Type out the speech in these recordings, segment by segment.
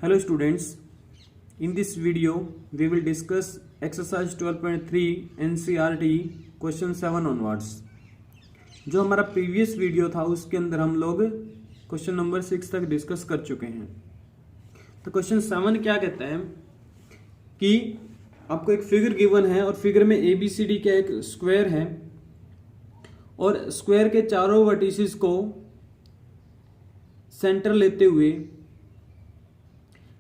Hello students, in this video we will discuss exercise 12.3 NCERT question 7 onwards। जो हमारा previous video था उसके अंदर हम लोग क्वेश्चन नंबर 6 तक डिस्कस कर चुके हैं। तो क्वेश्चन 7 क्या कहता है कि आपको एक फिगर गिवन है और फिगर में ABCD का एक स्क्वायर है और स्क्वायर के चारों वर्टिसेस को सेंटर लेते हुए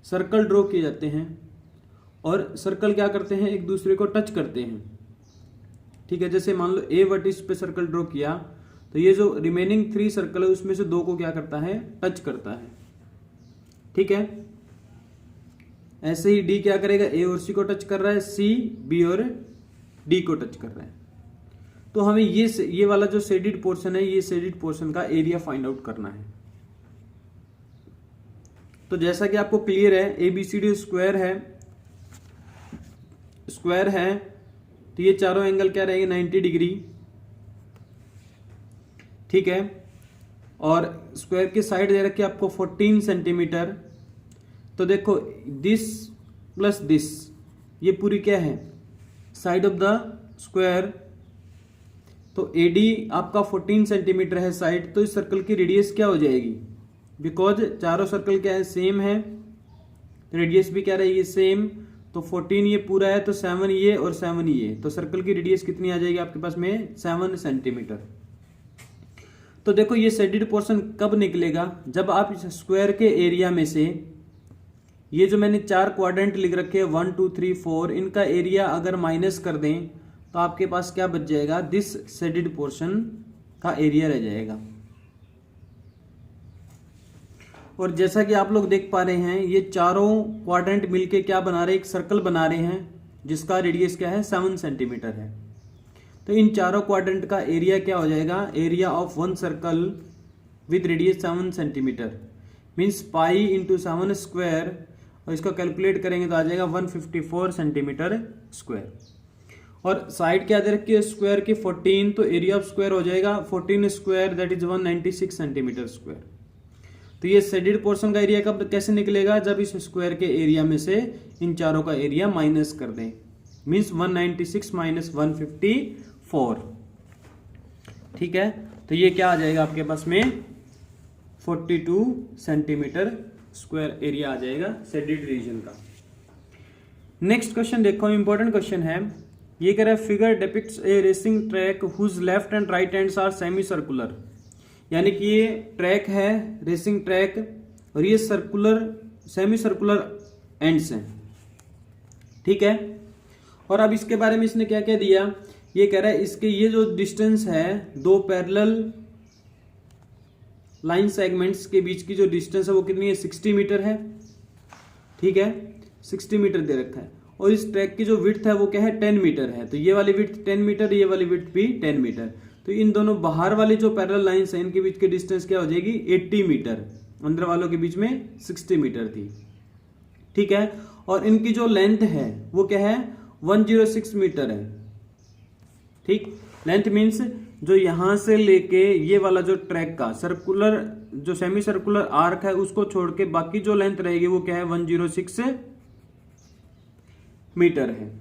सर्कल ड्रॉ किए जाते हैं और सर्कल क्या करते हैं, एक दूसरे को टच करते हैं। ठीक है, जैसे मान लो A वर्टिस पे सर्कल ड्रॉ किया तो ये जो रिमेनिंग 3 सर्कल है उसमें से 2 को क्या करता है, टच करता है। ठीक है, ऐसे ही D क्या करेगा, A और C को टच कर रहा है, C B और D को टच कर रहा है। तो हमें ये वाला जो शेडेड पोर्शन है, ये शेडेड पोर्शन का एरिया फाइंड आउट करना है। तो जैसा कि आपको क्लियर है, ABCD स्क्वायर है तो ये चारों एंगल क्या रहेंगे, 90 डिग्री। ठीक है, और स्क्वायर की साइड दे रखी है आपको 14 सेंटीमीटर। तो देखो दिस प्लस दिस, ये पूरी क्या है, साइड ऑफ द स्क्वायर। तो AD आपका 14 सेंटीमीटर है साइड, तो इस सर्कल की रेडियस क्या हो जाएगी, बिकॉज चारों सर्कल क्या है, सेम है, रेडियस भी क्या रहेगी, सेम। तो 14 ये पूरा है तो 7 ये और 7 ये, तो सर्कल की रेडियस कितनी आ जाएगी आपके पास में, 7 सेंटीमीटर। तो देखो ये शेडेड पोर्शन कब निकलेगा, जब आप इस स्क्वायर के एरिया में से ये जो मैंने 4 क्वाड्रेंट लिख रखे हैं 1 2 3 4, इनका एरिया अगर माइनस कर दें तो आपके पास क्या बच जाएगा, दिस शेडेड पोर्शन का एरिया रह जाएगा। और जैसा कि आप लोग देख पा रहे हैं, ये चारों क्वाड्रेंट मिलके क्या बना रहे हैं, एक सर्कल बना रहे हैं जिसका रेडियस क्या है, 7 सेंटीमीटर है। तो इन चारों क्वाड्रेंट का एरिया क्या हो जाएगा, area of one circle with radius 7 centimetre means pi into 7 square, और इसको कैलकुलेट करेंगे तो आ जाएगा 154 सेंटीमीटर स्क्वायर। और साइड क्या दे रखी है स्क्वायर की 14, तो एरिया ऑफ स्क्वायर हो जाएगा 14 square that is 196 centimetre square. तो ये शेडेड पोर्शन का एरिया कब कैसे निकलेगा, जब इस स्क्वायर के एरिया में से इन चारों का एरिया माइनस कर दें, मींस 196 माइनस 154। ठीक है, तो ये क्या आ जाएगा आपके पास में 42 सेंटीमीटर स्क्वायर एरिया आ जाएगा शेडेड रीजन का। नेक्स्ट क्वेश्चन देखो, इंपॉर्टेंट क्वेश्चन है। ये कह रहा है figure depicts a racing track whose left and right hands are semi circular, यानी कि ये ट्रैक है रेसिंग ट्रैक और ये सर्कुलर सेमी सर्कुलर एंड्स हैं। ठीक है, और अब इसके बारे में इसने क्या क्या दिया, ये कह रहा है इसके ये जो डिस्टेंस है, 2 पैरेलल लाइन सेगमेंट्स के बीच की जो डिस्टेंस है वो कितनी है, 60 मीटर है। ठीक है, 60 मीटर दे रखा है। और इस ट्रैक की जो विड्थ है वो क्या है, 10 मीटर है। तो ये वाली विड्थ 10 मीटर, ये वाली विड्थ भी 10 मीटर। तो इन दोनों बाहर वाली जो पैरेलल लाइंस हैं इनके बीच की डिस्टेंस क्या हो जाएगी, 80 मीटर। अंदर वालों के बीच में 60 मीटर थी। ठीक है, और इनकी जो लेंथ है वो क्या है, 106 मीटर है। ठीक, लेंथ मीन्स जो यहां से लेके ये वाला जो ट्रैक का सर्कुलर जो सेमी सर्कुलर आर्क है उसको छोड़ के बाकी जो लेंथ रहेगी वो क्या है, 106 मीटर है।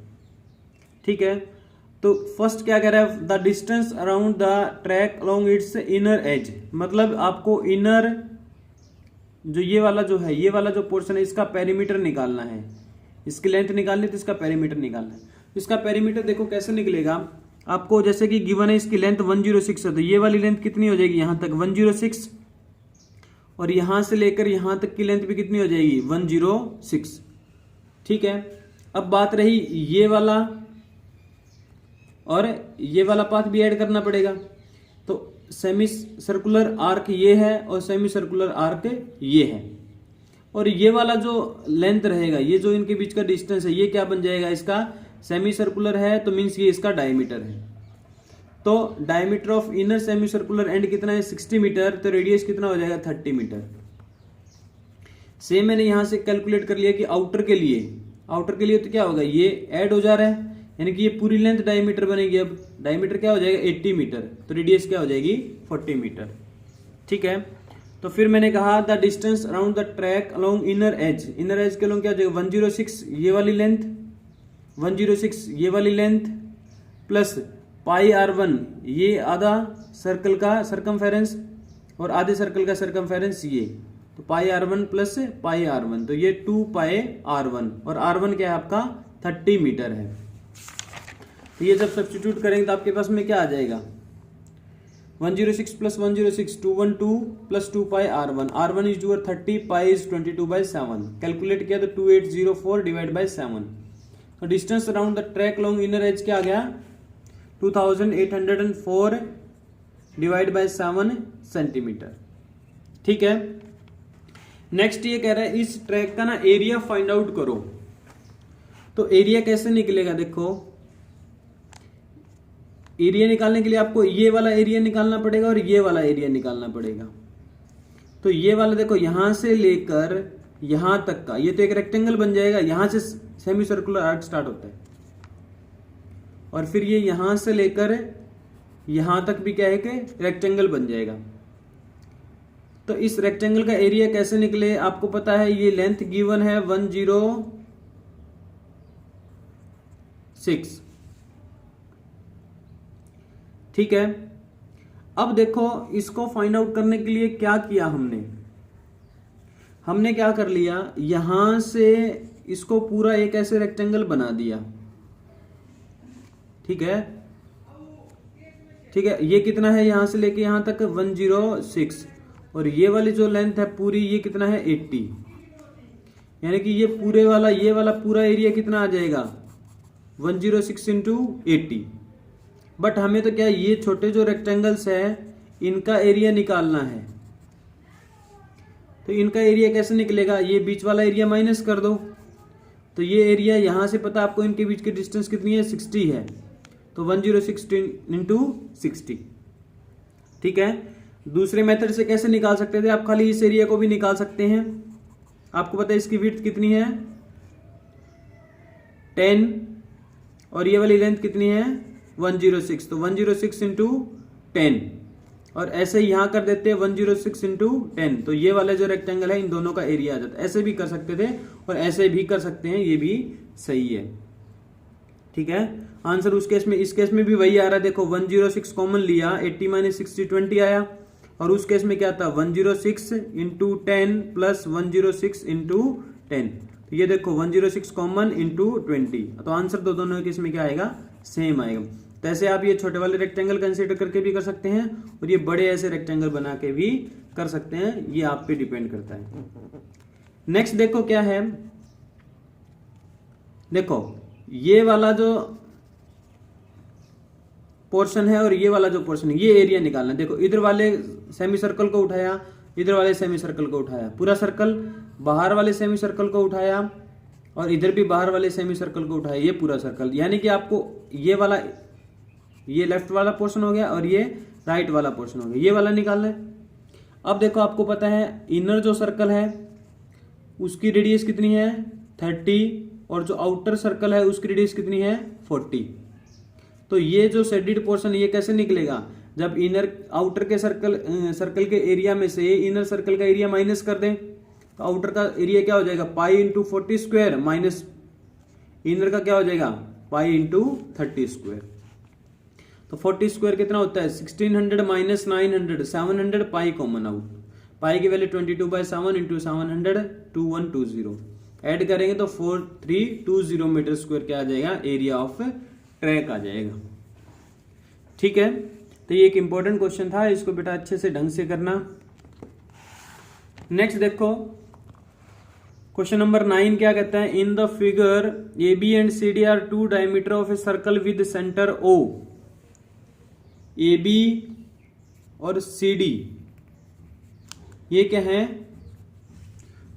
ठीक है, तो फर्स्ट क्या कह रहा है, the distance around the track along it's inner as, मतलब आपको इनर जो ये वाला जो है, ये वाला जो पोर्शन है इसका पेरीमीटर निकालना है। इसकी लेंथ निकालनी है तो इसका पेरीमीटर निकालना है। इसका पेरीमीटर देखो कैसे निकलेगा आपको, जैसे कि गिवन है इसकी लेंथ 106 है, तो ये वाली लेंथ कितनी हो जाएगी, यहां तक 106, और यहां से लेकर यहां तक की लेंथ भी कितनी हो जाएगी, 106। ठीक है, अब बात रही ये वाला और ये वाला पाथ भी ऐड करना पड़ेगा। तो सेमी सर्कुलर आर्क ये है और सेमी सर्कुलर आर्क ये है, और ये वाला जो लेंथ रहेगा, ये जो इनके बीच का डिस्टेंस है, ये क्या बन जाएगा, इसका सेमी सर्कुलर है तो मीन्स ये इसका डायमीटर है। तो diameter of inner semi circular and कितना है, 60 मीटर, तो रेडियस कितना हो जाएगा, 30 मीटर। सेम मैंने यहां से कैलकुलेट कर लिया कि आउटर के लिए तो क्या होगा, ये ऐड हो जा रहा है, यानी कि ये पूरी लेंथ डायमीटर बनेगी। अब डायमीटर क्या हो जाएगा, 80 मीटर, तो रेडियस क्या हो जाएगी, 40 मीटर। ठीक है, तो फिर मैंने कहा the distance around the track along inner as, inner as के अलोंग क्या हो जाएगा 106 ये वाली लेंथ, 106 ये वाली लेंथ प्लस पाई r1 ये आधा सर्कल का सरकमफेरेंस और आधे सर्कल का सरकमफेरेंस ये, तो पाई r1 प्लस पाई r1, तो ये 2 पाई r1 और r1 क्या है आपका 30 मीटर है। तो ये जब सब्स्टिट्यूट करेंगे तो आपके पास में क्या आ जाएगा 106 plus 106 212 plus 2 pi r1, r1 is your 30, pi is 22/7, calculate किया तो 2804 डिवाइड बाई 7। तो distance around the track long inner edge क्या आ गया 2804 डिवाइड बाई 7 सेंटीमीटर। ठीक है, नेक्स्ट ये कह रहा है इस ट्रैक का ना एरिया फाइंड आउट करो। तो एरिया कैसे निकलेगा, देखो एरिया निकालने के लिए आपको ये वाला एरिया निकालना पड़ेगा और ये वाला एरिया निकालना पड़ेगा। तो ये वाला देखो यहां से लेकर यहां तक का ये तो एक रेक्टेंगल बन जाएगा, यहां से सेमी सर्कुलर आर्क स्टार्ट होता है और फिर ये यहां से लेकर यहां तक भी क्या है कि रेक्टेंगल बन जाएगा। तो इस रेक्टेंगल का एरिया कैसे निकले, आपको पता है ये लेंथ गिवन है 106। ठीक है, अब देखो इसको फाइंड आउट करने के लिए क्या किया हमने क्या कर लिया, यहां से इसको पूरा एक ऐसे रेक्टेंगल बना दिया। ठीक है, ठीक है, ये कितना है यहां से लेके यहां तक 106 और ये वाली जो लेंथ है पूरी ये कितना है 80, यानी कि ये पूरे वाला ये वाला पूरा एरिया कितना आ जाएगा 106 इंटू 80। बट हमें तो क्या ये छोटे जो रेक्टेंगल्स है इनका एरिया निकालना है। तो इनका एरिया कैसे निकलेगा, ये बीच वाला एरिया माइनस कर दो, तो ये एरिया यहां से पता आपको इनके बीच की डिस्टेंस कितनी है 60 है, तो 106 इंटू 60। ठीक है, दूसरे मेथड से कैसे निकाल सकते थे, आप खाली इस एरिया को भी निकाल सकते हैं। आपको पता है इसकी विड्थ कितनी है 10 और ये वाली लेंथ कितनी है 106, तो 106 इंटू 10 और ऐसे यहां कर देते हैं 106 इंटू 10, तो ये वाला जो रेक्टेंगल है इन दोनों का एरिया आ जाता है। ऐसे भी कर सकते थे और ऐसे भी कर सकते हैं, ये भी सही है। ठीक है, आंसर उस केस में इस केस में भी वही आ रहा है, देखो 106 कॉमन लिया 80 माइनस 60 20 आया और उस केस में क्या था 106 इंटू 10 प्लस 106 इंटू 10, तो ये देखो 106 कॉमन इंटू 20, तो आंसर दोनों केस में क्या आएगा सेम आएगा। तो ऐसे आप ये छोटे वाले रेक्टेंगल कंसीडर करके भी कर सकते हैं और ये बड़े ऐसे रेक्टेंगल बना के भी कर सकते हैं, ये आप पे डिपेंड करता है। नेक्स्ट देखो क्या है, देखो ये वाला जो पोर्शन है और ये वाला जो पोर्शन है ये एरिया निकालना है। देखो इधर वाले सेमी सर्कल को उठाया, इधर वाले सेमी सर्कल को उठाया, पूरा सर्कल, बाहर वाले सेमी सर्कल को उठाया और इधर भी बाहर वाले सेमी सर्कल को उठाया, ये पूरा सर्कल, यानी कि आपको ये वाला ये लेफ्ट वाला पोर्शन हो गया और ये राइट वाला पोर्शन हो गया, ये वाला निकालना है। अब देखो आपको पता है इनर जो सर्कल है उसकी रेडियस कितनी है 30 और जो आउटर सर्कल है उसकी रेडियस कितनी है 40। तो ये जो शेडेड पोर्शन ये कैसे निकलेगा, जब इनर आउटर के सर्कल के एरिया में से इनर सर्कल का एरिया माइनस कर दें तो आउटर का एरिया क्या हो जाएगा pi into 40 square minus inner का क्या हो जाएगा पाई इंटू 30 स्क्वायर। तो 40 स्क्वायर कितना होता है 1600 माइनस 900 700, पाई कॉमन आउट, पाई की वैल्यू 22/7 इंटू 700 2120, ऐड करेंगे तो 4320 मीटर स्क्वायर क्या आ जाएगा एरिया ऑफ ट्रैक आ जाएगा। ठीक है, तो ये एक इंपॉर्टेंट क्वेश्चन था, इसको बेटा अच्छे से ढंग से करना। नेक्स्ट देखो क्वेश्चन नंबर 9 क्या कहता है, in the figure A B and C D are two diameter of a circle with centre O. A B और सी डी ये क्या है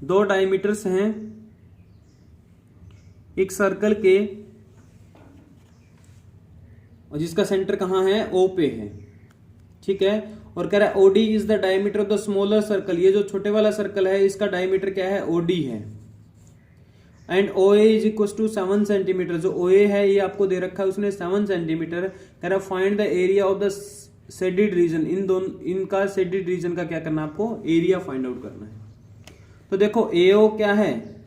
दो डायमीटर्स हैं एक सर्कल के और जिसका सेंटर कहां है ओ पे है। ठीक है, और कह रहा है OD is the diameter of the smaller circle, ये जो छोटे वाला सर्कल है इसका डायमीटर क्या है ओडी है। And O A is equal to 7 centimetre, जो ओ ए है ये आपको दे रखा है उसने 7 सेंटीमीटर। कह रहा find the area of the shaded reason, इनका शेडिड रीजन का क्या करना है आपको, एरिया फाइंड आउट करना है। तो देखो AO क्या है,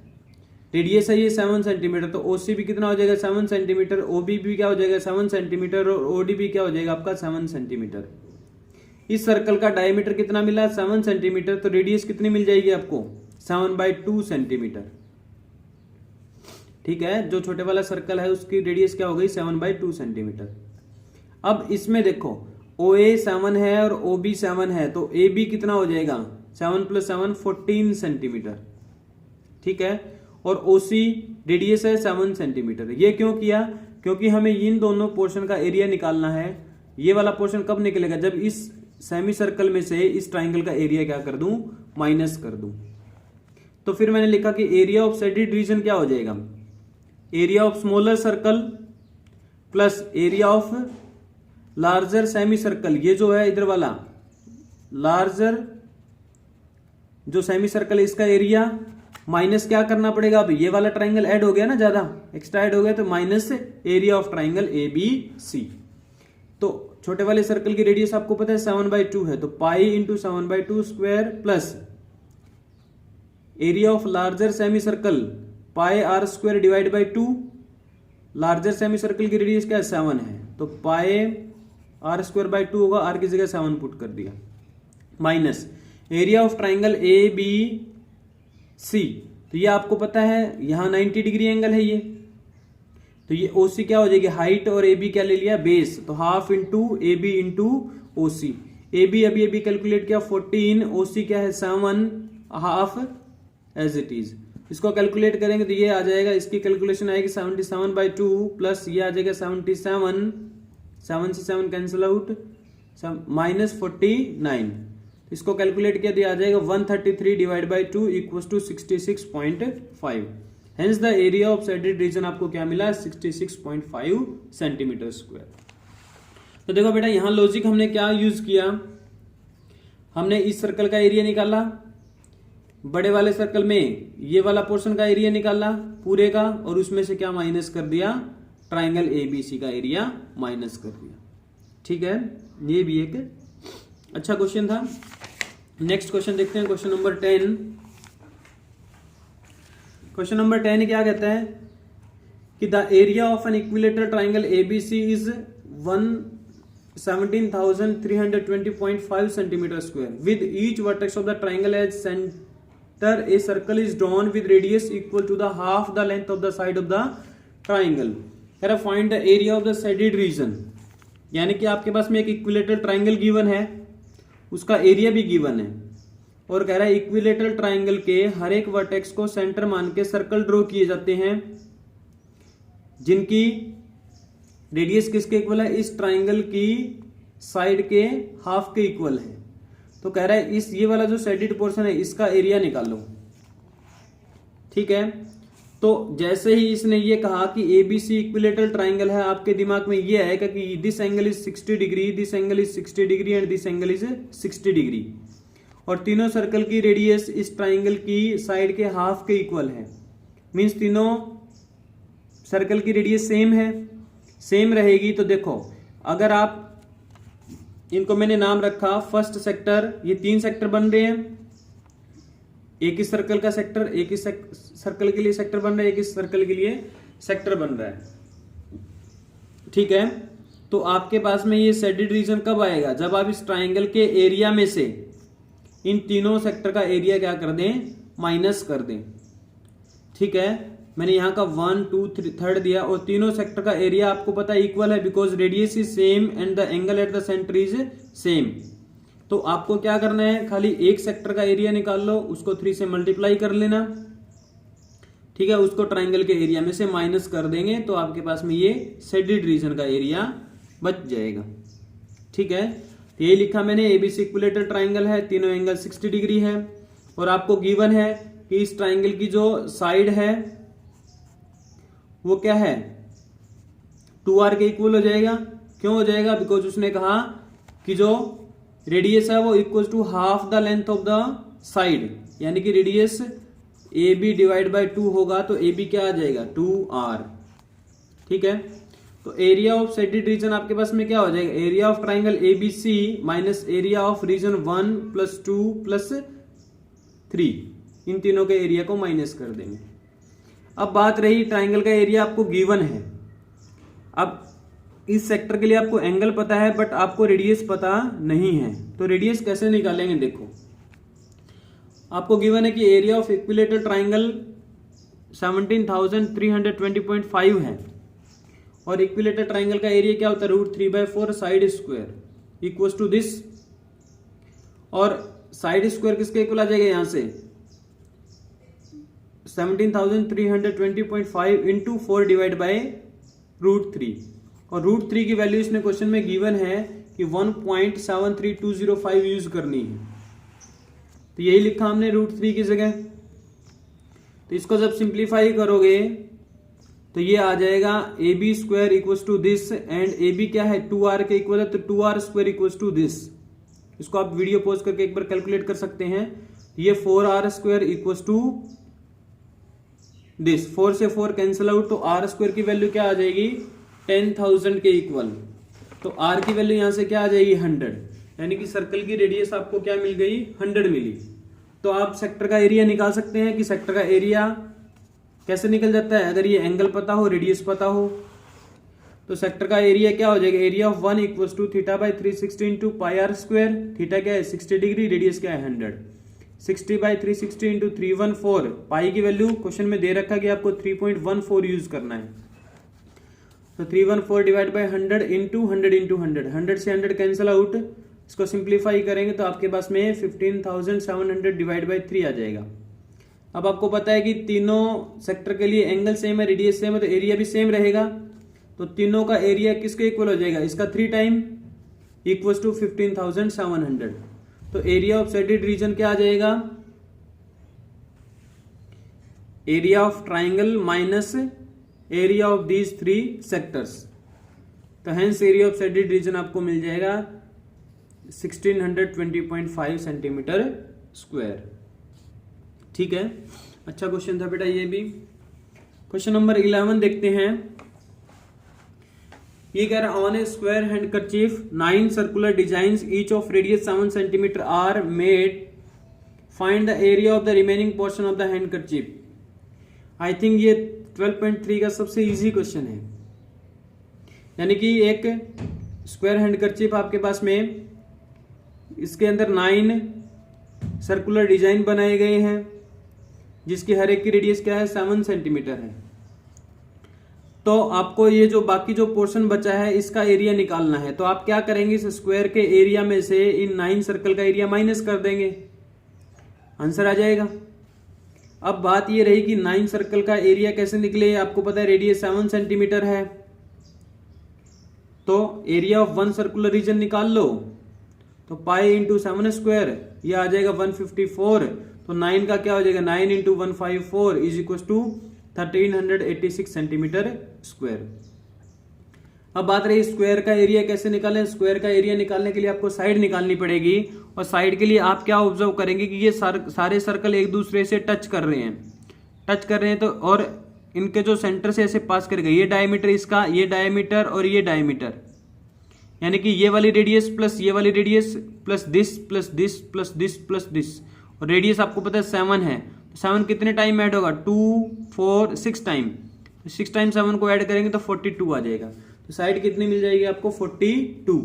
रेडियस है ये 7 सेंटीमीटर, तो OC भी कितना हो जाएगा 7 सेंटीमीटर, OB भी क्या हो जाएगा 7 सेंटीमीटर, और OD भी क्या हो जाएगा आपका 7 सेंटीमीटर। इस सर्कल का डायमीटर कितना मिला 7 सेंटीमीटर, तो रेडियस कितनी मिल जाएगी आपको 7/2 सेंटीमीटर। ठीक है, जो छोटे वाला सर्कल है उसकी रेडियस क्या हो गई 7/2 सेंटीमीटर। अब इसमें देखो OA 7 है और OB 7 है, तो AB कितना हो जाएगा 7 + 7 14 सेंटीमीटर। ठीक है, और OC रेडियस है 7 सेंटीमीटर। ये क्यों किया, क्योंकि हमें इन दोनों पोर्शन का एरिया निकालना है। ये वाला पोर्शन कब निकलेगा, जब इस सेमी सर्कल में से इस ट्राइंगल का एरिया क्या कर दूं, माइनस कर दूं। तो फिर मैंने लिखा कि एरिया ऑफ शेडिड रीजन क्या हो जाएगा, area of smaller circle plus area of larger semi circle. ये जो है इधर वाला लार्जर जो सेमी सर्कल है इसका एरिया माइनस क्या करना पड़ेगा, अब ये वाला ट्राइंगल ऐड हो गया ना, ज्यादा एक्स्ट्रा ऐड हो गया, तो minus area of triangle ABC। तो छोटे वाले सर्कल की रेडियस आपको पता है 7/2 है, तो pi into 7/2 square plus area of larger semi circle pi R square divide by 2। Larger semi circle की रेडियस क्या है 7 है, तो पाई R स्क्वायर बाई 2 होगा, R की जगह 7 पुट कर दिया, minus area of triangle ABC। तो ये आपको पता है यहां 90 डिग्री एंगल है ये, तो ये OC क्या हो जाएगी हाइट, और AB क्या ले लिया बेस, तो half into AB into OC। AB अभी कैलकुलेट किया 14, OC क्या है 7, हाफ एज इट इज। इसको कैलकुलेट करेंगे तो ये आ जाएगा, इसकी कैलकुलेशन आएगी 77/2 प्लस ये आ जाएगा 77, 7 से 7 कैंसिल आउट, -49। इसको कैलकुलेट किया तो ये आ जाएगा 133 divide by 2 equals to 66.5। Hence the area of shaded region आपको क्या मिला 66.5 सेंटीमीटर स्क्वायर। तो देखो बेटा यहां लॉजिक हमने क्या यूज किया, हमने इस सर्कल का एरिया निकाला, बड़े वाले सर्कल में ये वाला पोर्शन का एरिया निकाला पूरे का, और उसमें से क्या माइनस कर दिया, ट्राइंगल ABC का एरिया माइनस कर दिया। ठीक है, ये भी एक अच्छा क्वेश्चन था। नेक्स्ट क्वेश्चन देखते हैं, क्वेश्चन नंबर 10। क्वेश्चन नंबर 10 क्या कहता है कि the area of an equilateral triangle ABC is 117,320.5 centimetre square with each vertex of the triangle as centre a circle is drawn with radius equal to the half the length of the side of the triangle. कह रहा find the area of the shaded region, यानी कि आपके पास में एक equilateral triangle given है, उसका एरिया भी गिवन है, और कह रहा है इक्विलेटरल ट्राइंगल के हर एक वर्टेक्स को सेंटर मान के सर्कल ड्रॉ किए जाते हैं जिनकी रेडियस किसके इक्वल है, इस ट्राइंगल की साइड के हाफ के इक्वल है। तो कह रहा है इस ये वाला जो शेडेड पोर्शन है इसका एरिया निकालो। ठीक है, तो जैसे ही इसने ये कहा कि ABC इक्विलेटरल ट्राइंगल है, आपके दिमाग में ये आएगा कि this angle is 60 degree, this angle is 60 degree and this angle is 60 degree, और तीनों सर्कल की रेडियस इस ट्राइंगल की साइड के हाफ के इक्वल है। मींस तीनों सर्कल की रेडियस सेम है, सेम रहेगी। तो देखो अगर आप इनको मैंने नाम रखा फर्स्ट सेक्टर, ये 3 सेक्टर बन रहे हैं, एक इस सर्कल का सेक्टर, एक इस सर्कल के लिए सेक्टर बन रहा है, एक इस सर्कल के लिए सेक्टर बन रहा है। ठीक है, तो आपके पास में ये शेडेड रीजन कब आएगा, जब आप इस ट्राइंगल के एरिया में से इन तीनों सेक्टर का एरिया क्या कर दें, माइनस कर दें। ठीक है, मैंने यहां का 1 2 3 दिया, और तीनों सेक्टर का एरिया आपको पता है इक्वल है because radius is same and the angle at the centre is same. तो आपको क्या करना है, खाली एक सेक्टर का एरिया निकाल लो, उसको 3 से मल्टीप्लाई कर लेना। ठीक है, उसको ट्राइंगल के एरिया में से माइनस कर देंगे तो आपके पास में ये शेडेड रीजन का एरिया बच जाएगा। ठीक है, ये लिखा मैंने ABC इक्विलेटरल ट्राइंगल है, तीनों एंगल 60 डिग्री है, और आपको गिवन है कि इस ट्राइंगल की जो साइड है वो क्या है 2R के इक्वल हो जाएगा। क्यों हो जाएगा, बिकॉज उसने कहा कि जो रेडियस है वो equal to half the length of the side, यानी कि रेडियस AB डिवाइड बाई 2 होगा, तो AB क्या आ जाएगा 2R। ठीक है, तो एरिया ऑफ सेडेड रीजन आपके पास में क्या हो जाएगा, area of triangle ABC minus area of region 1 + 2 + 3, इन तीनों के एरिया को माइनस कर देंगे। अब बात रही ट्राइंगल का एरिया आपको गिवन है। अब इस सेक्टर के लिए आपको एंगल पता है बट आपको रेडियस पता नहीं है, तो रेडियस कैसे निकालेंगे। देखो आपको गिवन है कि एरिया ऑफ इक्विलेटरल ट्राइंगल 17,320.5 है और इक्विलेटरल ट्राइंगल का एरिया क्या होता है, √3/4 side square equals to this, और साइड स्क्वायर किसके इक्वल आ जाएगा, यहां से 17,320.5 इंटू 4 डिवाइड बाय √3, और √3 की वैल्यू इसने क्वेश्चन में गिवन है कि 1.73205 यूज करनी है, तो यही लिखा हमने √3 की जगह। तो इसको जब सिंप्लीफाई करोगे तो ये आ जाएगा AB² equals to this, and AB क्या है 2R के इक्वल है, तो 2R² इक्वल्स टू दिस। इसको आप वीडियो पॉज करके एक बार कैलकुलेट कर सकते हैं। ये 4R² इक्वल्स टू दिस, 4 से 4 कैंसिल आउट, तो R² की वैल्यू क्या आ जाएगी 10,000 के इक्वल, तो R की वैल्यू यहां से क्या आ जाएगी 100, यानी कि सर्कल की रेडियस आपको क्या मिल गई 100 मिली। तो आप सेक्टर का एरिया निकाल सकते हैं कि सेक्टर का एरिया कैसे निकल जाता है, अगर ये एंगल पता हो, रेडियस पता हो। तो सेक्टर का एरिया क्या हो जाएगा, area of 1 equals to θ/360 into πr², theta क्या है 60 डिग्री, रेडियस क्या है 100, 60/360 इंटू 314, पाई की वैल्यू क्वेश्चन में दे रखा कि आपको 3.14 यूज करना है, तो 314 डिवाइड बाय 100 इंटू 100 इंटू 100, 100 से 100 कैंसिल आउट, इसको सिंप्लीफाई करेंगे तो आपके पास में 15,700 डिवाइड बाय 3 आ जाएगा। अब आपको पता है कि तीनों सेक्टर के लिए एंगल सेम है, रेडियस सेम है, तो एरिया भी सेम रहेगा, तो तीनों का एरिया किसके इक्वल हो जाएगा, इसका 3 टाइम इक्वल्स टू 15,700। तो एरिया ऑफ सेडेड रीजन क्या आ जाएगा, area of triangle minus area of these 3 sectors, तो hence area of shaded region आपको मिल जाएगा 1620.5 सेंटीमीटर स्क्वायर। ठीक है, अच्छा क्वेश्चन था बेटा ये भी। क्वेश्चन नंबर 11 देखते हैं। ये कह रहा है on a square handkerchief 9 circular designs each of radius 7 centimetre are made, find the area of the remaining portion of the handkerchief. I think ये 12.3 का सबसे इजी क्वेश्चन है, यानी कि एक स्क्वायर हैंडकरचीफ आपके पास में, इसके अंदर 9 सर्कुलर डिजाइन बनाए गए हैं जिसकी हर एक की रेडियस क्या है 7 सेंटीमीटर है। तो आपको ये जो बाकी जो पोर्शन बचा है इसका एरिया निकालना है, तो आप क्या करेंगे, इस स्क्वायर के एरिया में से इन 9 सर्कल का एरिया माइनस कर देंगे, आंसर आ जाएगा। अब बात ये रही कि 9 सर्कल का एरिया कैसे निकले, आपको पता है रेडियस 7 सेंटीमीटर है, तो एरिया ऑफ 1 सर्कुलर रीजन निकाल लो, तो पाई इंटू 7 स्क्वायर ये आ जाएगा 154, तो 9 का क्या हो जाएगा 9 into 154 is equal to 1386 centimetre square. अब बात रही स्क्वायर का एरिया कैसे निकालें। स्क्वायर का एरिया निकालने के लिए आपको साइड निकालनी पड़ेगी, और साइड के लिए आप क्या ऑब्जर्व करेंगे कि ये सारे सर्कल एक दूसरे से टच कर रहे हैं, तो और इनके जो सेंटर से ऐसे पास करेगा, ये डायमीटर इसका, ये डायमीटर और ये डायमीटर, यानी कि ये वाली रेडियस प्लस ये वाली radius plus this plus this plus this plus this, और रेडियस आपको पता है 7 है, तो 7 कितने टाइम ऐड होगा 2 4 6 टाइम, 6 टाइम 7 को ऐड करेंगे तो 42 आ जाएगा, तो साइड कितनी मिल जाएगी आपको 42।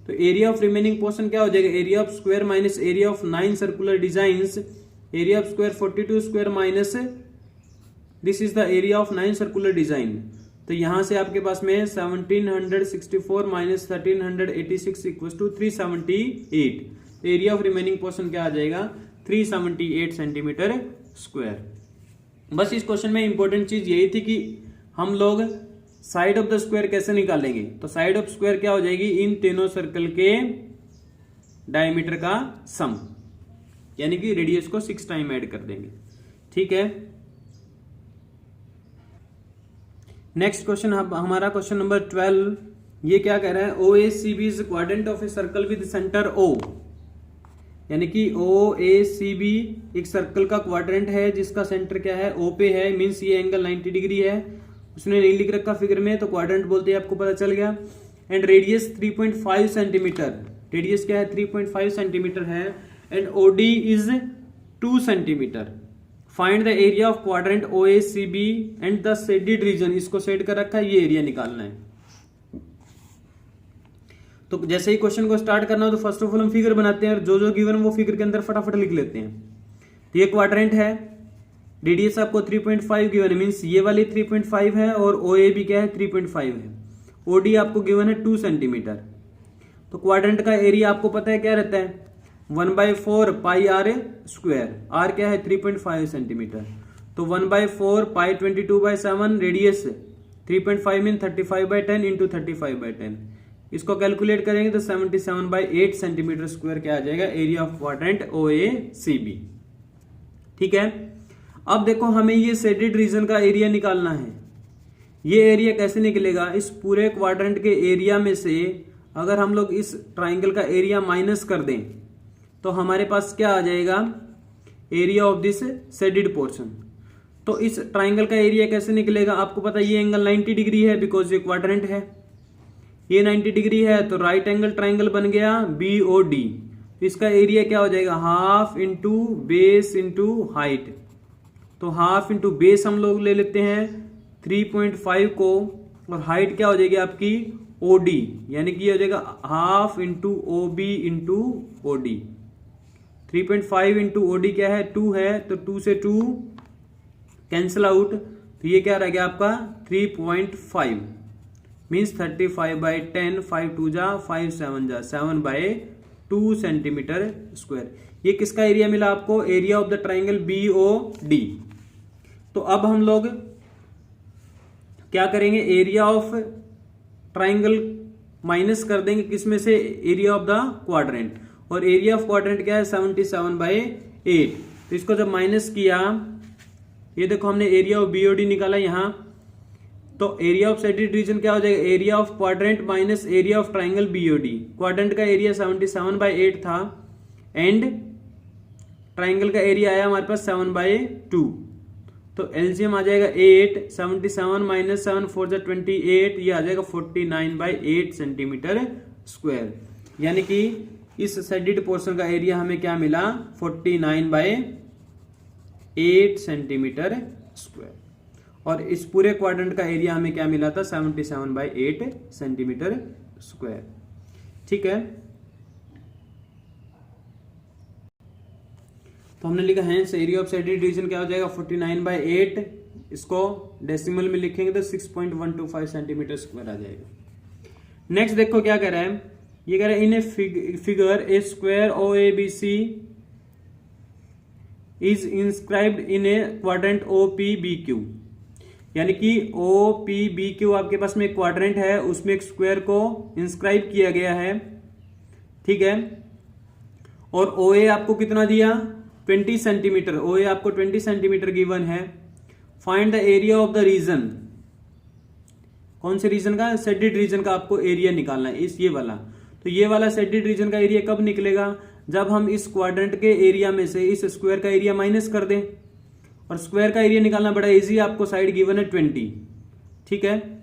तो एरिया ऑफ रिमेनिंग पोर्शन क्या हो जाएगा, area of square minus area of 9 circular designs, area of square 42 square minus this is the area of 9 circular design, तो यहां से आपके पास में 1764 minus 1386 equal to 378, area of remaining portion क्या आ जाएगा 378 सेंटीमीटर स्क्वायर। बस इस क्वेश्चन में इंपॉर्टेंट चीज यही थी कि हम लोग साइड ऑफ द स्क्वायर कैसे निकालेंगे, तो साइड ऑफ स्क्वायर क्या हो जाएगी, इन तीनों सर्कल के डायमीटर का सम, यानी कि रेडियस को 6 टाइम ऐड कर देंगे। ठीक है, नेक्स्ट क्वेश्चन हमारा क्वेश्चन नंबर 12, ये क्या कह रहा है, OACB is quadrant of a circle with centre O, यानी कि OACB एक सर्कल का क्वाड्रेंट है जिसका सेंटर क्या है O पे है, मींस ये एंगल 90 डिग्री है, उसने नहीं लिख रखा फिगर में, तो क्वाड्रेंट बोलते हैं, आपको पता चल गया। एंड रेडियस 3.5 सेंटीमीटर, रेडियस क्या है 3.5 सेंटीमीटर है, and OD is 2 centimetre. Find the area of quadrant OACB and the shaded region, इसको शेड कर रखा है, ये एरिया निकालना है। तो जैसे ही क्वेश्चन को स्टार्ट करना हो तो फर्स्ट ऑफ ऑल हम फिगर बनाते हैं, और जो जो गिवन वो फिगर के अंदर फटाफट लिख लेते हैं। तो ये क्वाड्रेंट है, रेडियस आपको 3.5 गिवन है, मीन्स ये वाली 3.5 है, और OAB क्या है 3.5 है, OD आपको गिवन है 2 सेंटीमीटर। तो क्वाड्रेंट का एरिया आपको पता है क्या रहता है 1/4 पाई आर स्क्वायर, आर क्या है 3.5 सेंटीमीटर, तो 1/4 पाई 22/7, रेडियस 3.5 मीन 35/10 इंटू 35/10, इसको कैलकुलेट करेंगे तो 77/8 सेंटीमीटर स्क्वायर क्या आ जाएगा एरिया ऑफ क्वाड्रेंट OACB। ठीक है, अब देखो हमें ये शेडेड रीजन का एरिया निकालना है। ये एरिया कैसे निकलेगा, इस पूरे क्वाड्रेंट के एरिया में से अगर हम लोग इस ट्राइंगल का एरिया माइनस कर दें तो हमारे पास क्या आ जाएगा area of this shaded portion. तो इस ट्राइंगल का एरिया कैसे निकलेगा, आपको पता है ये एंगल 90 डिग्री है, बिकॉज ये क्वाड्रेंट है, ये 90 डिग्री है, तो राइट एंगल ट्राइंगल बन गया BOD। तो इसका एरिया क्या हो जाएगा half into base into height, तो हाफ इंटू बेस हम लोग ले लेते हैं 3.5 को, और हाइट क्या हो जाएगी आपकी OD, यानी कि ये हो जाएगा half into OB into OD। 3.5 into OD क्या है 2 है, तो 2 से 2 कैंसिल आउट, तो ये क्या रह गया आपका 3.5 मीन्स 35/10, 5 2 जा 5 7 जा 7/2 सेंटीमीटर स्क्वायर। ये किसका एरिया मिला आपको, area of the triangle BOD। तो अब हम लोग क्या करेंगे, एरिया ऑफ ट्राइंगल माइनस कर देंगे किसमें से, एरिया ऑफ द क्वाड्रेंट, और एरिया ऑफ क्वाड्रेंट क्या है 77/8। तो इसको जब माइनस किया, ये देखो हमने एरिया ऑफ BOD निकाला यहां, तो एरिया ऑफ शेडेड रीजन क्या हो जाएगा area of quadrant minus area of triangle BOD। Quadrant का एरिया 77/8 था, एंड ट्राइंगल का एरिया आया हमारे पास 7/2, तो एलसीएम आ जाएगा 8, 77 माइनस 7 4 जा 28, ये आ जाएगा 49/8 सेंटीमीटर स्क्वायर। यानी कि इस शेडेड पोर्शन का एरिया हमें क्या मिला 49/8 सेंटीमीटर स्क्वायर, और इस पूरे क्वाड्रेंट का एरिया हमें क्या मिला था 77/8 सेंटीमीटर स्क्वायर। ठीक है, तो हमने लिखा है एरिया ऑफ शेडेड रीजन क्या हो जाएगा 49/8, इसको डेसिमल में लिखेंगे तो 6.125 सेंटीमीटर स्क्वायर आ जाएगा। नेक्स्ट देखो क्या कह रहा है, ये कह रहा है in a figure a square OABC is inscribed in a quadrant OPBQ, यानी कि OPBQ आपके पास में एक क्वाड्रेंट है, उसमें एक स्क्वायर को इंस्क्राइब किया गया है। ठीक है, और OA आपको कितना दिया 20 सेंटीमीटर, OA आपको 20 सेंटीमीटर गिवन है। Find the area of the region, कौन से रीजन का, शेडेड रीजन का आपको एरिया निकालना है, इस ये वाला। तो ये वाला शेडेड रीजन का एरिया कब निकलेगा, जब हम इस क्वाड्रेंट के एरिया में से इस स्क्वायर का एरिया माइनस कर दें, और स्क्वायर का एरिया निकालना बड़ा इजी, आपको साइड गिवन है 20। ठीक है,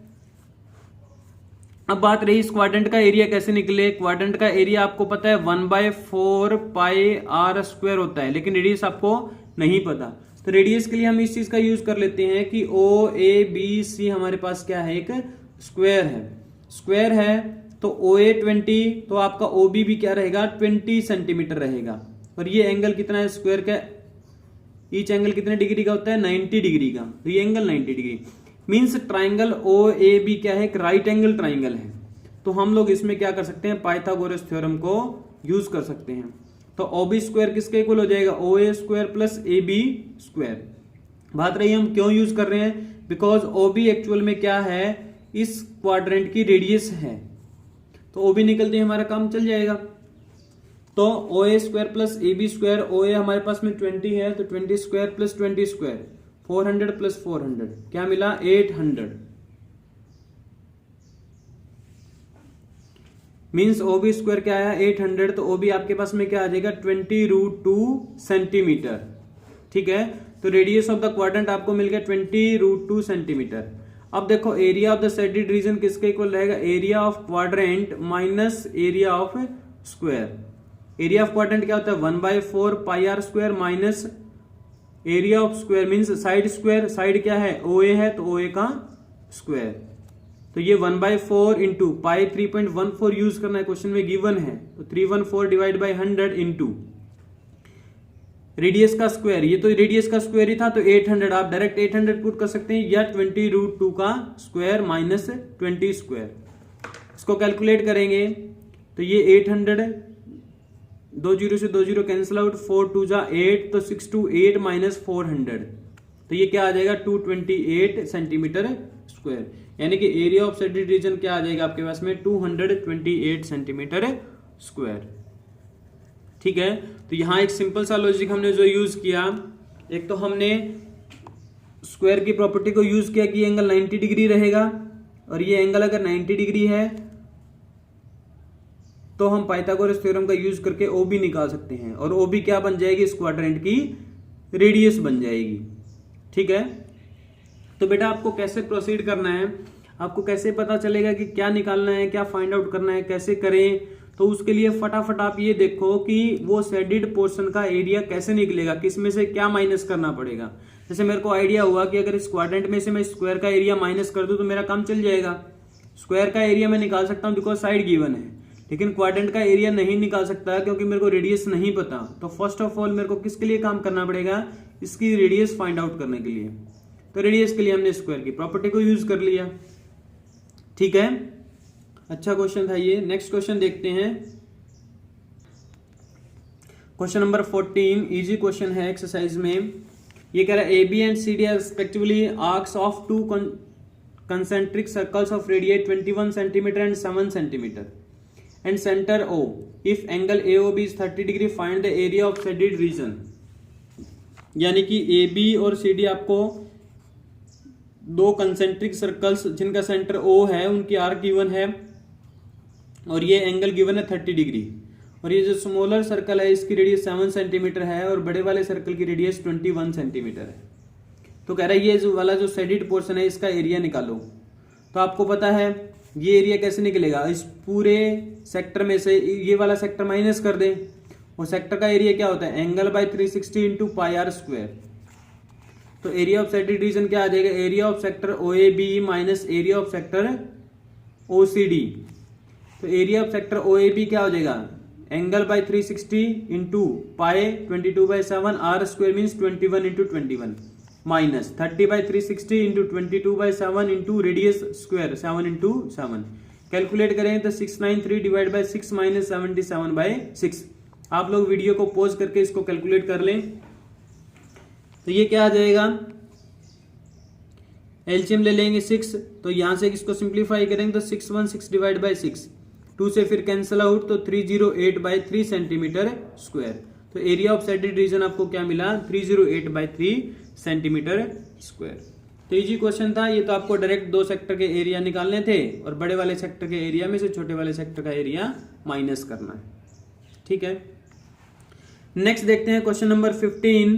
अब बात रही इस क्वाड्रेंट का एरिया कैसे निकले। क्वाड्रेंट का एरिया आपको पता है 1/4 पाई आर स्क्वायर होता है, लेकिन रेडियस आपको नहीं पता। तो रेडियस के लिए हम इस चीज का यूज कर लेते हैं कि OABC हमारे पास क्या है एक स्क्वायर है, स्क्वायर है तो OA 20, तो आपका OB भी क्या रहेगा 20 सेंटीमीटर रहेगा, और ये एंगल कितना है स्क्वायर का, ईच एंगल कितने डिग्री का होता है 90 डिग्री का, तो ये angle 90 degree means triangle OAB क्या है एक राइट एंगल ट्राइंगल है। तो हम लोग इसमें क्या कर सकते हैं पाइथागोरस थ्योरम को यूज कर सकते हैं। तो OB स्क्वायर किसके इक्वल हो जाएगा OA square plus AB square. बात रही हम क्यों यूज कर रहे हैं, बिकॉज OB एक्चुअल में क्या है इस क्वाड्रेंट की रेडियस है, तो OB निकलते ही हमारा काम चल जाएगा। तो OA square plus AB square, OA हमारे पास में 20 है तो 20 स्क्वायर प्लस 20 स्क्वायर 400 प्लस 400 क्या मिला 800, मीन्स OB स्क्वायर क्या आया 800, तो OB आपके पास में क्या आ जाएगा 20√2 सेंटीमीटर। ठीक है, तो रेडियस ऑफ द क्वाड्रेंट आपको मिल गया 20√2 सेंटीमीटर। अब देखो area of the shaded region किसके इक्वल रहेगा, area of quadrant minus area of square. Area of quadrant क्या होता है 1/4 pi r square minus area of square means side square, side क्या है OA है तो OA का स्क्वायर। तो ये 1/4 इंटू पाई 3.14 यूज करना है, क्वेश्चन में गिवन है, तो 314 डिवाइड बाई 100 इंटू रेडियस का स्क्वायर, ये तो रेडियस का स्क्वायर ही था तो 800, आप डायरेक्ट 800 पुट कर सकते हैं, या 20√2 का स्क्वायर माइनस 20 स्क्वायर। इसको कैलकुलेट करेंगे तो ये 800, 2 0 से 2 0 कैंसिल आउट, 4 2 जा 8, तो 628 माइनस 400, तो ये क्या आ जाएगा 228 सेंटीमीटर स्क्वायर। यानी कि एरिया ऑफ शेडेड रीजन क्या आ जाएगा आपके पास में 228 सेंटीमीटर स्क्वायर। ठीक है, तो यहां एक सिंपल सा लॉजिक हमने जो यूज किया, एक तो हमने स्क्वायर की प्रॉपर्टी को यूज किया कि एंगल 90 डिग्री रहेगा, और ये एंगल अगर 90 डिग्री है तो हम पाइथागोरस थ्योरम का यूज करके OB निकाल सकते हैं, और OB क्या बन जाएगी, इस क्वाड्रेंट की रेडियस बन जाएगी। ठीक है, तो बेटा आपको कैसे प्रोसीड करना है, आपको कैसे पता चलेगा कि क्या निकालना है, क्या फाइंड आउट करना है, कैसे करें, तो उसके लिए फटाफट आप ये देखो कि वो शेडेड पोर्शन का एरिया कैसे निकलेगा, किस में से क्या माइनस करना पड़ेगा। जैसे मेरे को आइडिया हुआ कि अगर इस क्वाड्रेंट में से मैं स्क्वायर का एरिया माइनस कर दूं तो मेरा काम चल जाएगा। स्क्वायर का एरिया मैं निकाल सकता हूं बिकॉज साइड गिवन है, लेकिन क्वाड्रेंट का एरिया नहीं निकाल सकता क्योंकि मेरे को रेडियस नहीं पता। तो फर्स्ट ऑफ ऑल मेरे को किसके लिए काम करना पड़ेगा, इसकी रेडियस फाइंड आउट करने के लिए। तो रेडियस के लिए हमने स्क्वायर की प्रॉपर्टी को यूज कर लिया। ठीक है, अच्छा क्वेश्चन था ये। नेक्स्ट क्वेश्चन देखते हैं, क्वेश्चन नंबर 14 इजी क्वेश्चन है एक्सरसाइज में। ये कह रहा है AB and CD are respectively arcs of 2 concentric circles of radius 21 centimeter and 7 centimeter and center O. If angle AOB is 30 degree, find the area of shaded region। यानी कि AB और CD आपको दो कंसेंट्रिक सर्कल्स जिनका centre O है उनकी arc given है, और ये एंगल गिवन है 30 डिग्री, और ये जो स्मॉलर सर्कल है इसकी रेडियस 7 सेंटीमीटर है और बड़े वाले सर्कल की रेडियस 21 सेंटीमीटर है। तो कह रहा है ये जो वाला जो शेडेड पोर्शन है इसका एरिया निकालो। तो आपको पता है ये एरिया कैसे निकलेगा, इस पूरे सेक्टर में से ये वाला सेक्टर माइनस कर दें, और सेक्टर का एरिया क्या होता है angle by 360 into pi r square. तो एरिया ऑफ शेडेड रीजन क्या आ जाएगा, area of sector OAB minus area of sector OCD। तो एरिया ऑफ सेक्टर OAB क्या हो जाएगा, angle by 360 into pi 22/7 r square means 21 into 21 minus 30/360 into 22/7 into radius square 7 into 7। Calculate करें तो 693 divide by 6 minus 77/6। आप लोग video को pause करके इसको कैलकुलेट कर लें। तो ये क्या आ जाएगा, एलसीएम ले लेंगे 6, तो यहां से इसको सिंप्लीफाई करेंगे तो 616 डिवाइड बाय 6, 2 से फिर कैंसिल आउट तो 308/3 सेंटीमीटर स्क्वायर। तो एरिया ऑफ शेडेड रीजन आपको क्या मिला 308/3 सेंटीमीटर स्क्वायर। तो इजी क्वेश्चन था ये, तो आपको डायरेक्ट दो सेक्टर के एरिया निकालने थे और बड़े वाले सेक्टर के एरिया में से छोटे वाले सेक्टर का एरिया माइनस करना है। ठीक है, नेक्स्ट देखते हैं क्वेश्चन नंबर 15।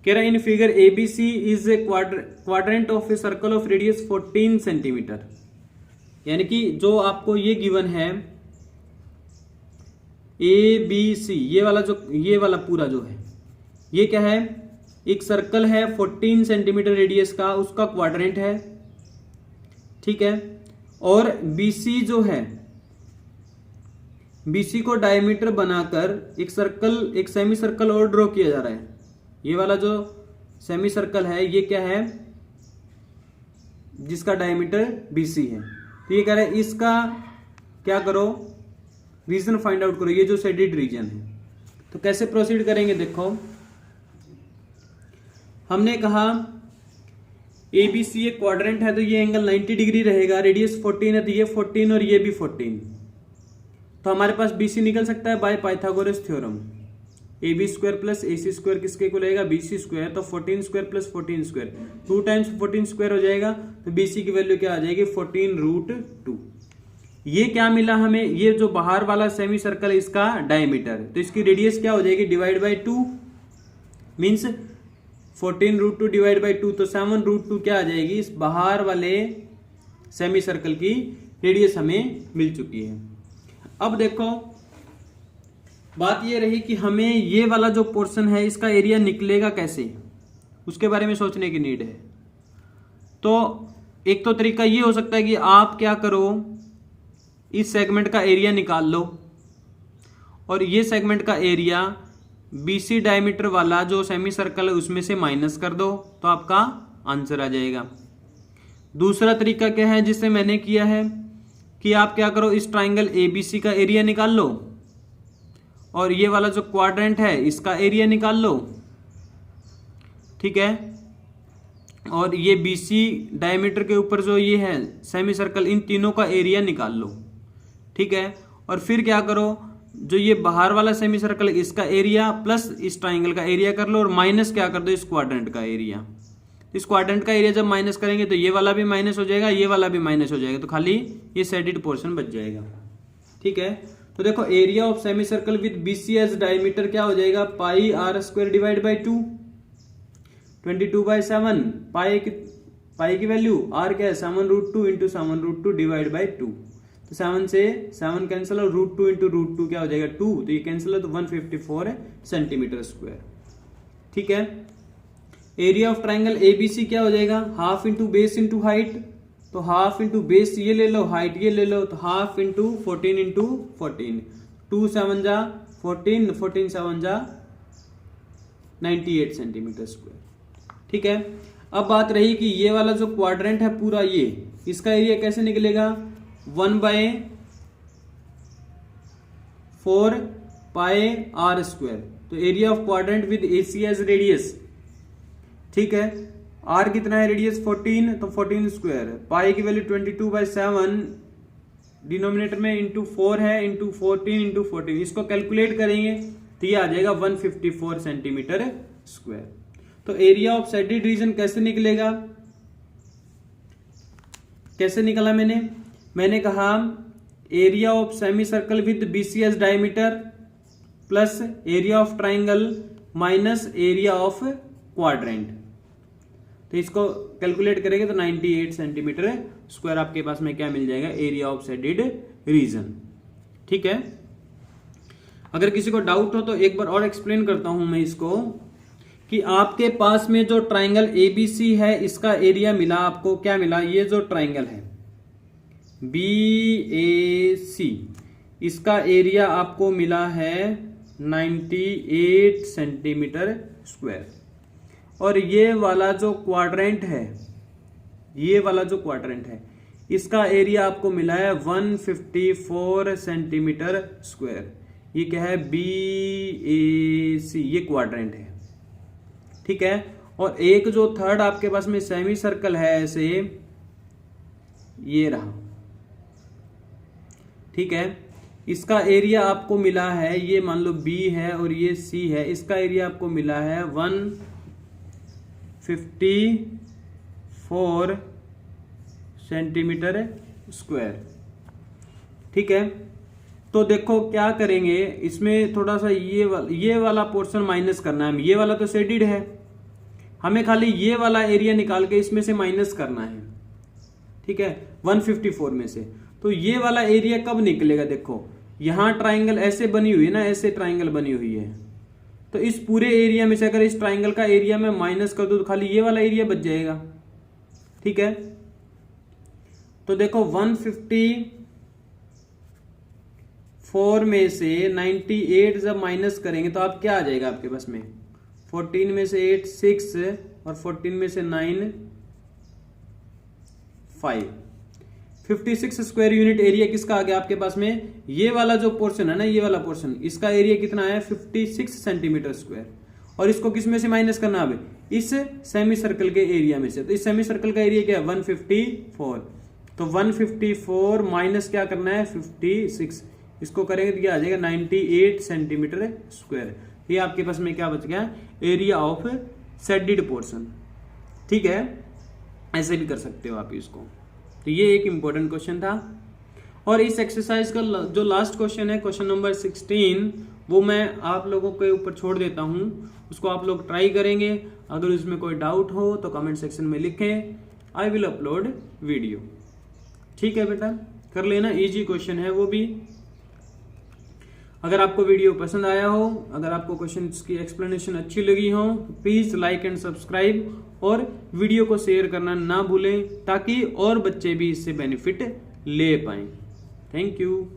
कह रहा है in figure ABC is a quadrant of a circle of radius 14 centimetre. यानी कि जो आपको ये गिवन है ABC, ये वाला पूरा जो है ये क्या है, एक सर्कल है 14 सेंटीमीटर रेडियस का, उसका क्वाड्रेंट है। ठीक है, और BC जो है BC को डायमीटर बनाकर एक सेमी सर्कल और ड्रॉ किया जा रहा है। ये वाला जो सेमी सर्कल है ये क्या है, जिसका डायमीटर BC है। तो ये कह रहा है इसका क्या करो, रीजन फाइंड आउट करो, ये जो शेडेड रीजन है। तो कैसे प्रोसीड करेंगे, देखो हमने कहा ABC एक क्वाड्रेंट है तो ये एंगल 90 डिग्री रहेगा, रेडियस 14 है तो ये 14 और ये भी 14। तो हमारे पास BC निकल सकता है by Pythagoras theorem. AB square plus AC square किसके इक्वल रहेगा BC स्क्वायर, तो 14 square plus 14 square 2 times 14 square हो जाएगा, तो BC की वैल्यू क्या आ जाएगी 14√2। ये क्या मिला हमें, ये जो बाहर वाला सेमी सर्कल है इसका डायमीटर, तो इसकी रेडियस क्या हो जाएगी divide by 2 means 14√2 divide by 2, तो 7√2 क्या आ जाएगी, इस बाहर वाले सेमी सर्कल की रेडियस हमें मिल चुकी है। अब देखो बात ये रही कि हमें ये वाला जो पोर्शन है इसका एरिया निकलेगा कैसे, उसके बारे में सोचने की नीड है। तो एक तो तरीका ये हो सकता है कि आप क्या करो, इस सेगमेंट का एरिया निकाल लो और ये सेगमेंट का एरिया BC डायमीटर वाला जो सेमी सर्कल है उसमें से माइनस कर दो, तो आपका आंसर आ जाएगा। दूसरा तरीका क्या है जिससे मैंने किया है कि आप क्या करो, इस ट्राइंगल ABC का एरिया निकाल लो और ये वाला जो क्वाड्रेंट है इसका एरिया निकाल लो, ठीक है। और ये BC डायमीटर के ऊपर जो ये है सेमी सर्कल, इन तीनों का एरिया निकाल लो, ठीक है। और फिर क्या करो, जो ये बाहर वाला सेमी सर्कल इसका एरिया प्लस इस ट्राइंगल का एरिया कर लो और माइनस क्या कर दो, इस क्वाड्रेंट का एरिया। इस क्वाड्रेंट का एरिया जब माइनस करेंगे तो ये वाला भी माइनस हो जाएगा, ये वाला भी माइनस हो जाएगा, तो खाली ये शेडेड पोर्शन बच जाएगा, ठीक है। तो देखो area of semi circle with BC as diameter क्या हो जाएगा, पाई r² डिवाइड बाई 2, 22/7। पाई की वैल्यू r क्या है, 7√2 इंटू 7√2 डिवाइड बाई 2, तो 7 से 7 कैंसिल और √2 इंटू √2 क्या हो जाएगा 2, तो ये कैंसिल है, तो 154 सेंटीमीटर स्क्वायर, ठीक है। एरिया ऑफ ट्राइंगल ABC क्या हो जाएगा, half into base into height, तो हाफ इंटू बेस ये ले लो, हाइट ये ले लो, तो हाफ इंटू 14 इंटू 14, 2 7 जा 14, 14 7 जा 98 सेंटीमीटर स्क्वायर, ठीक है। अब बात रही कि ये वाला जो क्वाड्रेंट है पूरा, ये इसका एरिया कैसे निकलेगा, 1/4 पाई r², तो area of quadrant with AC as radius, ठीक है। r कितना है रेडियस 14, तो 14 स्क्वायर, पाई की वैल्यू 22/7 डिनोमिनेटर में इंटू 4 है, इंटू 14 इंटू 14, इसको कैलकुलेट करेंगे तो ये आ जाएगा 154 सेंटीमीटर स्क्वायर। तो एरिया ऑफ शेडेड रीजन कैसे निकलेगा, कैसे निकला मैंने कहा area of semi circle with BC as diameter plus area of triangle minus area of quadrant, तो इसको कैलकुलेट करेंगे तो 98 सेंटीमीटर स्क्वायर आपके पास में क्या मिल जाएगा, एरिया ऑफ शेडेड रीजन, ठीक है। अगर किसी को डाउट हो तो एक बार और एक्सप्लेन करता हूं मैं इसको, कि आपके पास में जो ट्राइंगल ABC है इसका एरिया मिला आपको, क्या मिला, ये जो ट्राइंगल है BAC इसका एरिया आपको मिला है 98 सेंटीमीटर स्क्वायर, और ये वाला जो क्वाड्रेंट है, ये वाला जो क्वाड्रेंट है इसका एरिया आपको मिला है 154 सेंटीमीटर स्क्वायर। ये क्या है, BAC, ये क्वाड्रेंट है, ठीक है। और एक जो थर्ड आपके पास में सेमी सर्कल है ऐसे, ये रहा, ठीक है। इसका एरिया आपको मिला है, ये मान लो B है और ये C है, इसका एरिया आपको मिला है 154 सेंटीमीटर स्क्वायर, ठीक है। तो देखो क्या करेंगे, इसमें थोड़ा सा ये वाला पोर्शन माइनस करना है, ये वाला तो शेडेड है, हमें खाली ये वाला एरिया निकाल के इसमें से माइनस करना है, ठीक है, 154 में से। तो ये वाला एरिया कब निकलेगा, देखो यहां ट्राइंगल ऐसे बनी हुई है ना, ऐसे ट्राइंगल बनी हुई है, तो इस पूरे एरिया में से अगर इस ट्राइंगल का एरिया में माइनस कर दो तो खाली ये वाला एरिया बच जाएगा, ठीक है। तो देखो 154 में से 98 जब माइनस करेंगे तो आप क्या आ जाएगा आपके पास में, 14 में से 8 6 और 14 में से 9 5, 56 स्क्वायर यूनिट एरिया किसका आ गया आपके पास में, ये वाला जो पोर्शन है ना, ये वाला पोर्शन, इसका एरिया कितना है 56 सेंटीमीटर स्क्वायर, और इसको किस में से माइनस करना है, इस सेमी सर्कल के एरिया में से। तो इस सेमी सर्कल का एरिया क्या है 154, तो 154 माइनस क्या करना है 56, इसको करेंगे तो क्या आ जाएगा 98 सेंटीमीटर स्क्वायर। ये आपके पास में क्या बच गया, एरिया ऑफ शेडेड पोर्शन, ठीक है। ऐसे भी कर सकते हो आप इसको। तो ये एक इंपॉर्टेंट क्वेश्चन था। और इस एक्सरसाइज का जो लास्ट क्वेश्चन है, क्वेश्चन नंबर 16, वो मैं आप लोगों के ऊपर छोड़ देता हूँ, उसको आप लोग ट्राई करेंगे। अगर उसमें कोई डाउट हो तो कमेंट सेक्शन में लिखें, आई विल अपलोड वीडियो। ठीक है बेटा, कर लेना, इजी क्वेश्चन है वो भी। अगर आपको वीडियो पसंद आया हो, अगर आपको क्वेश्चंस की एक्सप्लेनेशन अच्छी लगी हो, प्लीज लाइक एंड सब्सक्राइब और वीडियो को शेयर करना ना भूलें, ताकि और बच्चे भी इससे बेनिफिट ले पाएं। Thank you.